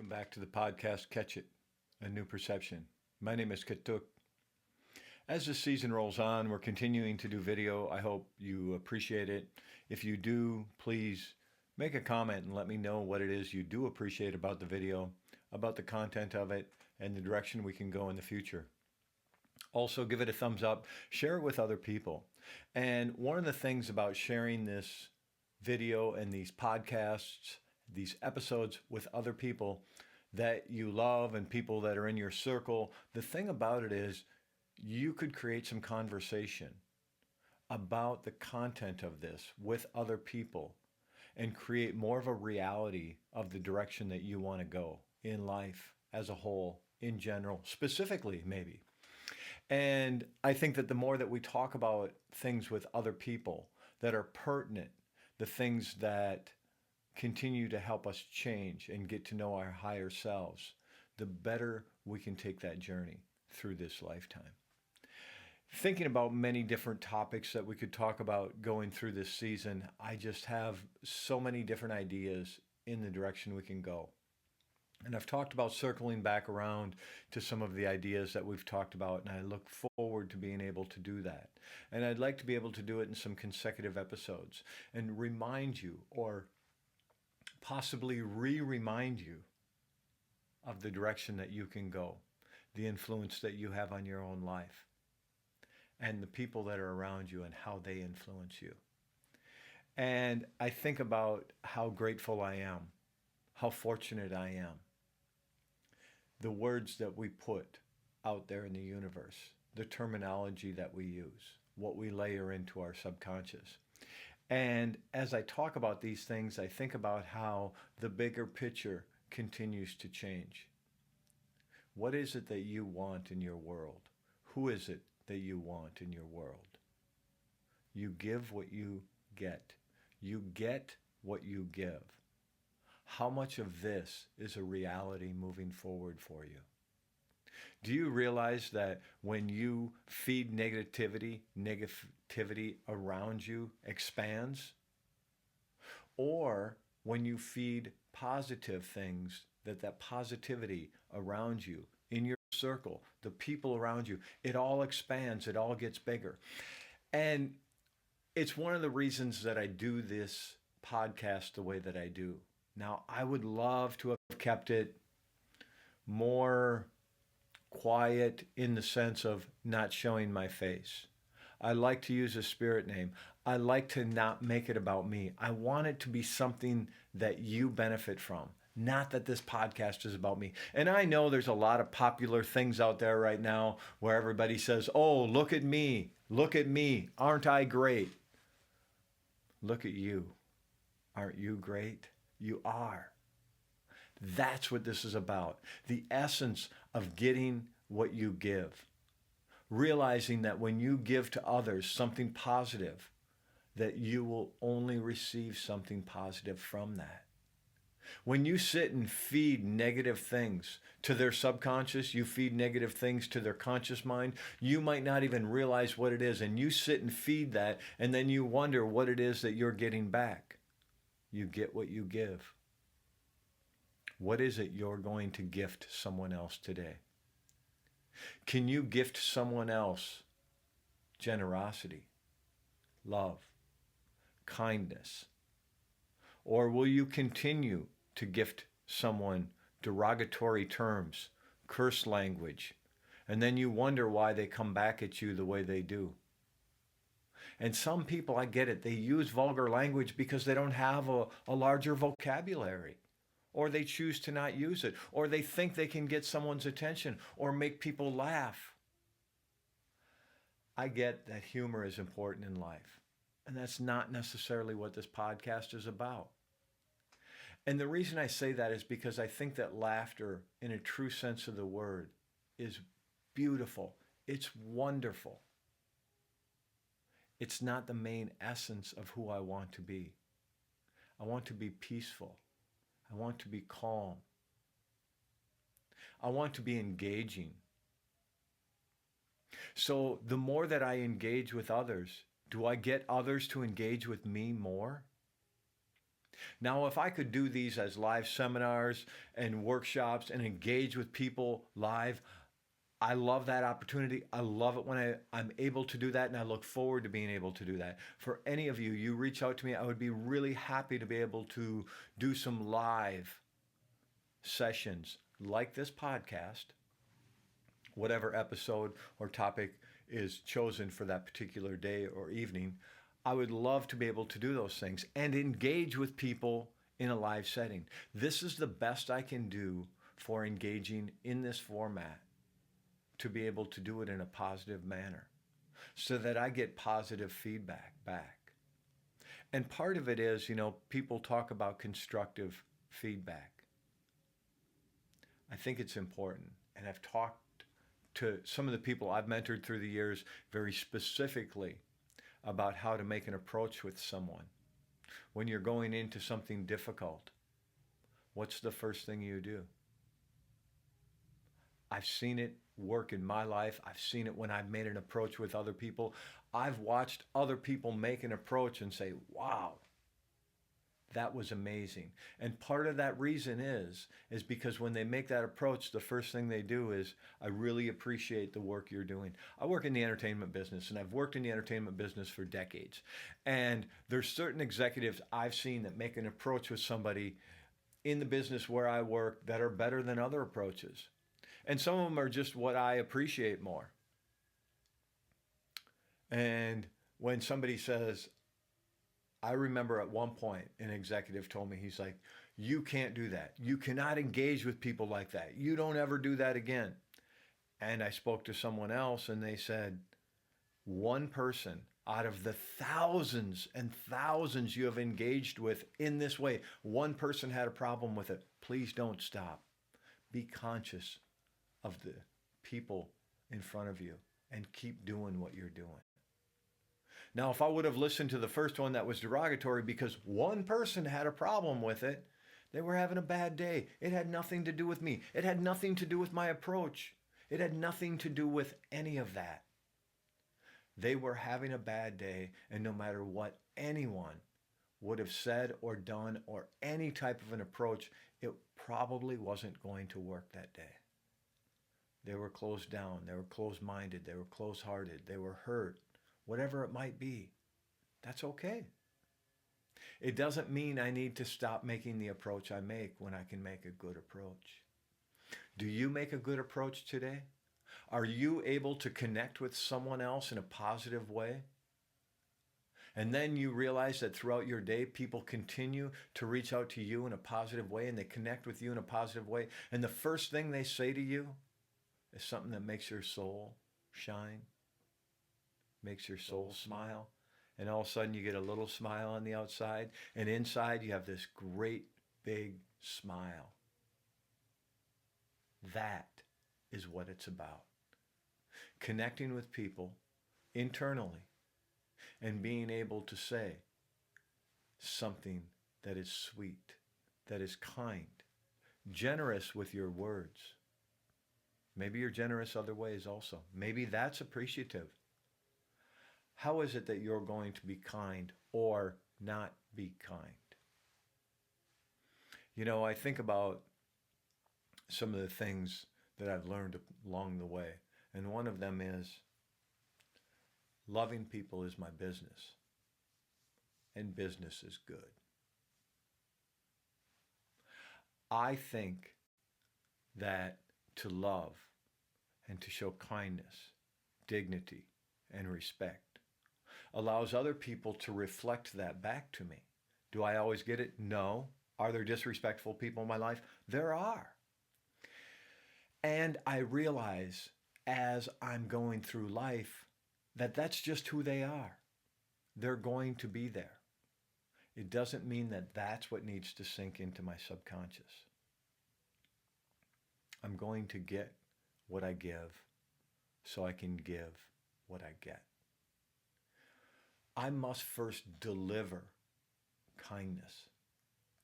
Welcome back to the podcast Catch It, a New Perception. My name is Katuk. As the season rolls on, we're continuing to do video. I hope you appreciate it. If you do, please make a comment and let me know what it is you do appreciate about the video, about the content of it, and the direction we can go in the future. Also, give it a thumbs up, share it with other people. And one of the things about sharing this video and these podcasts, these episodes with other people that you love and people that are in your circle, the thing about it is you could create some conversation about the content of this with other people and create more of a reality of the direction that you want to go in life as a whole, in general, specifically maybe. And I think that the more that we talk about things with other people that are pertinent, the things that continue to help us change and get to know our higher selves, the better we can take that journey through this lifetime. Thinking about many different topics that we could talk about going through this season, I just have so many different ideas in the direction we can go. And I've talked about circling back around to some of the ideas that we've talked about, and I look forward to being able to do that. And I'd like to be able to do it in some consecutive episodes and remind you, or possibly remind you of the direction that you can go, the influence that you have on your own life, and the people that are around you and how they influence you. And I think about how grateful I am, how fortunate I am. The words that we put out there in the universe, the terminology that we use, what we layer into our subconscious. And as I talk about these things, I think about how the bigger picture continues to change. What is it that you want in your world? Who is it that you want in your world? You give what you get. You get what you give. How much of this is a reality moving forward for you? Do you realize that when you feed negativity around you expands? Or when you feed positive things, that positivity around you, in your circle, the people around you, it all expands, it all gets bigger. And it's one of the reasons that I do this podcast the way that I do. Now, I would love to have kept it more quiet in the sense of not showing my face. I like to use a spirit name. I like to not make it about me. I want it to be something that you benefit from, not that this podcast is about me. And I know there's a lot of popular things out there right now where everybody says, oh, look at me, aren't I great? Look at you. Aren't you great? You are. That's what this is about. The essence of getting what you give. Realizing that when you give to others something positive, that you will only receive something positive from that. When you sit and feed negative things to their subconscious, you feed negative things to their conscious mind, you might not even realize what it is. And you sit and feed that, and then you wonder what it is that you're getting back. You get what you give. What is it you're going to gift someone else today? Can you gift someone else generosity, love, kindness? Or will you continue to gift someone derogatory terms, curse language, and then you wonder why they come back at you the way they do? And some people, I get it, they use vulgar language because they don't have a larger vocabulary. Or they choose to not use it, or they think they can get someone's attention, or make people laugh. I get that humor is important in life, and that's not necessarily what this podcast is about. And the reason I say that is because I think that laughter, in a true sense of the word, is beautiful. It's wonderful. It's not the main essence of who I want to be. I want to be peaceful. I want to be calm. I want to be engaging. So the more that I engage with others, do I get others to engage with me more? Now, if I could do these as live seminars and workshops and engage with people live, I love that opportunity. I love it when I'm able to do that, and I look forward to being able to do that. For any of you, you reach out to me, I would be really happy to be able to do some live sessions like this podcast, whatever episode or topic is chosen for that particular day or evening. I would love to be able to do those things and engage with people in a live setting. This is the best I can do for engaging in this format, to be able to do it in a positive manner so that I get positive feedback back. And part of it is, people talk about constructive feedback. I think it's important. And I've talked to some of the people I've mentored through the years very specifically about how to make an approach with someone. When you're going into something difficult, what's the first thing you do? I've seen it work in my life. I've seen it when I've made an approach with other people. I've watched other people make an approach and say, wow, that was amazing. And part of that reason is because when they make that approach, the first thing they do is, I really appreciate the work you're doing. I work in the entertainment business, and I've worked in the entertainment business for decades. And there's certain executives I've seen that make an approach with somebody in the business where I work that are better than other approaches. And some of them are just what I appreciate more. And when somebody says, I remember at one point an executive told me, he's like, you can't do that. You cannot engage with people like that. You don't ever do that again. And I spoke to someone else and they said, one person out of the thousands and thousands you have engaged with in this way, one person had a problem with it. Please don't stop. Be conscious of the people in front of you and keep doing what you're doing. Now, if I would have listened to the first one that was derogatory because one person had a problem with it, they were having a bad day. It had nothing to do with me. It had nothing to do with my approach. It had nothing to do with any of that. They were having a bad day, and no matter what anyone would have said or done or any type of an approach, it probably wasn't going to work that day. They were closed down. They were closed-minded. They were closed-hearted. They were hurt. Whatever it might be, that's okay. It doesn't mean I need to stop making the approach I make when I can make a good approach. Do you make a good approach today? Are you able to connect with someone else in a positive way? And then you realize that throughout your day, people continue to reach out to you in a positive way, and they connect with you in a positive way. And the first thing they say to you is something that makes your soul shine, makes your soul smile. And all of a sudden you get a little smile on the outside, and inside you have this great big smile. That is what it's about. Connecting with people internally and being able to say something that is sweet, that is kind, generous with your words. Maybe you're generous other ways also. Maybe that's appreciative. How is it that you're going to be kind or not be kind? I think about some of the things that I've learned along the way. And one of them is loving people is my business, and business is good. I think that to love and to show kindness, dignity, and respect allows other people to reflect that back to me. Do I always get it? No. Are there disrespectful people in my life? There are. And I realize as I'm going through life that that's just who they are. They're going to be there. It doesn't mean that that's what needs to sink into my subconscious. I'm going to get what I give so I can give what I get. I must first deliver kindness.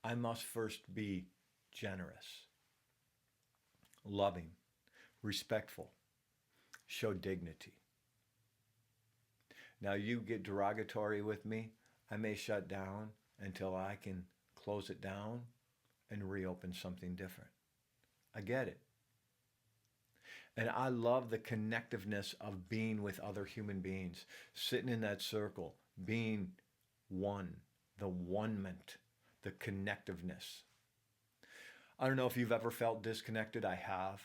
I must first be generous, loving, respectful, show dignity. Now you get derogatory with me, I may shut down until I can close it down and reopen something different. I get it. And I love the connectiveness of being with other human beings, sitting in that circle, being one, the one-ment, the connectiveness. I don't know if you've ever felt disconnected. I have.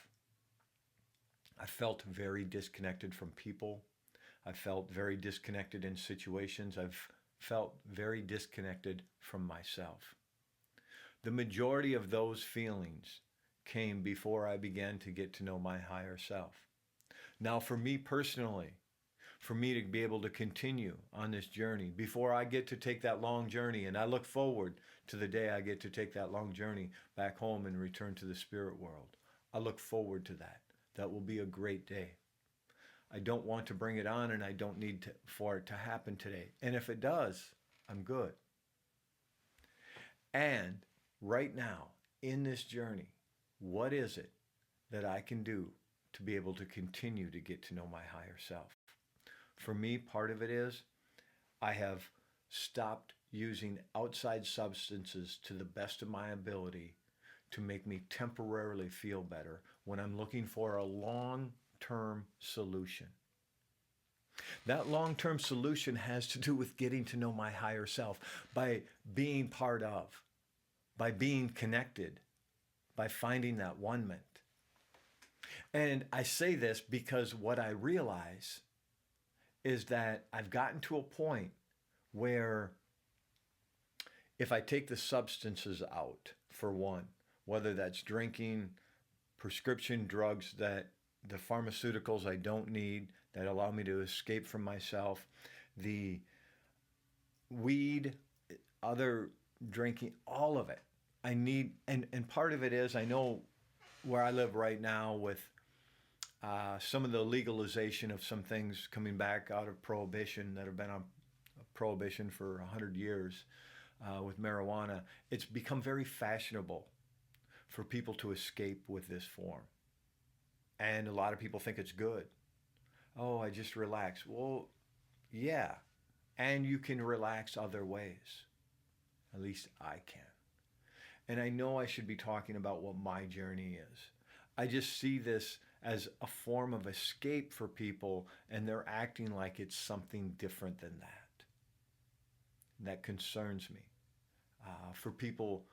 I felt very disconnected from people. I felt very disconnected in situations. I've felt very disconnected from myself. The majority of those feelings came before I began to get to know my higher self. Now, for me personally, for me to be able to continue on this journey, before I get to take that long journey, and I look forward to the day I get to take that long journey back home and return to the spirit world. I look forward to that. That will be a great day. I don't want to bring it on, and I don't need for it to happen today. And if it does, I'm good. And right now, in this journey, what is it that I can do to be able to continue to get to know my higher self? For me, part of it is I have stopped using outside substances to the best of my ability to make me temporarily feel better when I'm looking for a long-term solution. That long-term solution has to do with getting to know my higher self by being part of, by being connected, by finding that one-ment. And I say this because what I realize is that I've gotten to a point where if I take the substances out, for one, whether that's drinking, prescription drugs, that the pharmaceuticals I don't need that allow me to escape from myself, the weed, other drinking, all of it. I need, and part of it is, I know where I live right now with some of the legalization of some things coming back out of prohibition that have been on prohibition for 100 years with marijuana, it's become very fashionable for people to escape with this form. And a lot of people think it's good. Oh, I just relax. Well, yeah. And you can relax other ways. At least I can. And I know I should be talking about what my journey is. I just see this as a form of escape for people, and they're acting like it's something different than that. That concerns me. For people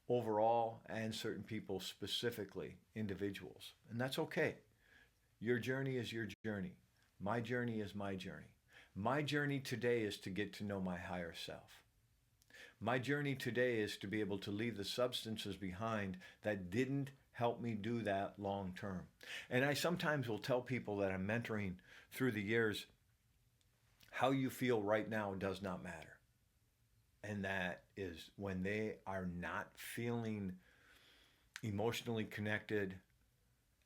overall and certain people specifically, individuals. And that's okay. Your journey is your journey. My journey is my journey. My journey today is to get to know my higher self. My journey today is to be able to leave the substances behind that didn't help me do that long term. And I sometimes will tell people that I'm mentoring through the years, how you feel right now does not matter. And that is when they are not feeling emotionally connected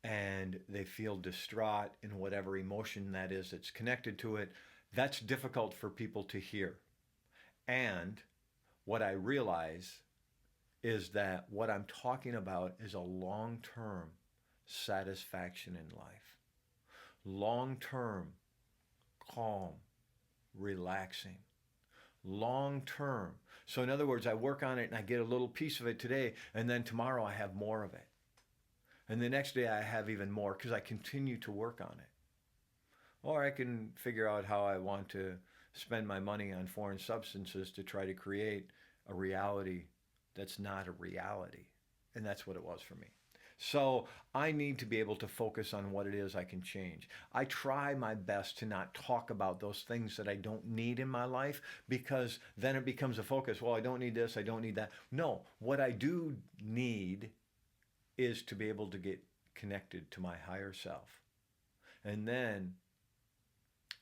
and they feel distraught in whatever emotion that is that's connected to it, that's difficult for people to hear. And what I realize is that what I'm talking about is a long-term satisfaction in life. Long-term, calm, relaxing. Long-term. So in other words, I work on it and I get a little piece of it today, and then tomorrow I have more of it. And the next day I have even more because I continue to work on it. Or I can figure out how I want to spend my money on foreign substances to try to create a reality that's not a reality. And that's what it was for me. So I need to be able to focus on what it is I can change. I try my best to not talk about those things that I don't need in my life, because then it becomes a focus. Well, I don't need this, I don't need that. No, what I do need is to be able to get connected to my higher self and then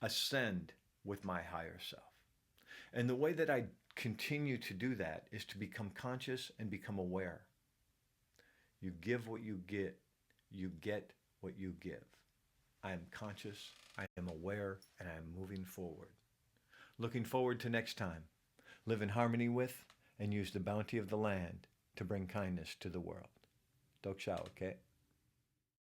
ascend with my higher self. And the way that I continue to do that is to become conscious and become aware. You give what you get what you give. I am conscious, I am aware, and I am moving forward. Looking forward to next time. Live in harmony with and use the bounty of the land to bring kindness to the world. Dok Shao, okay?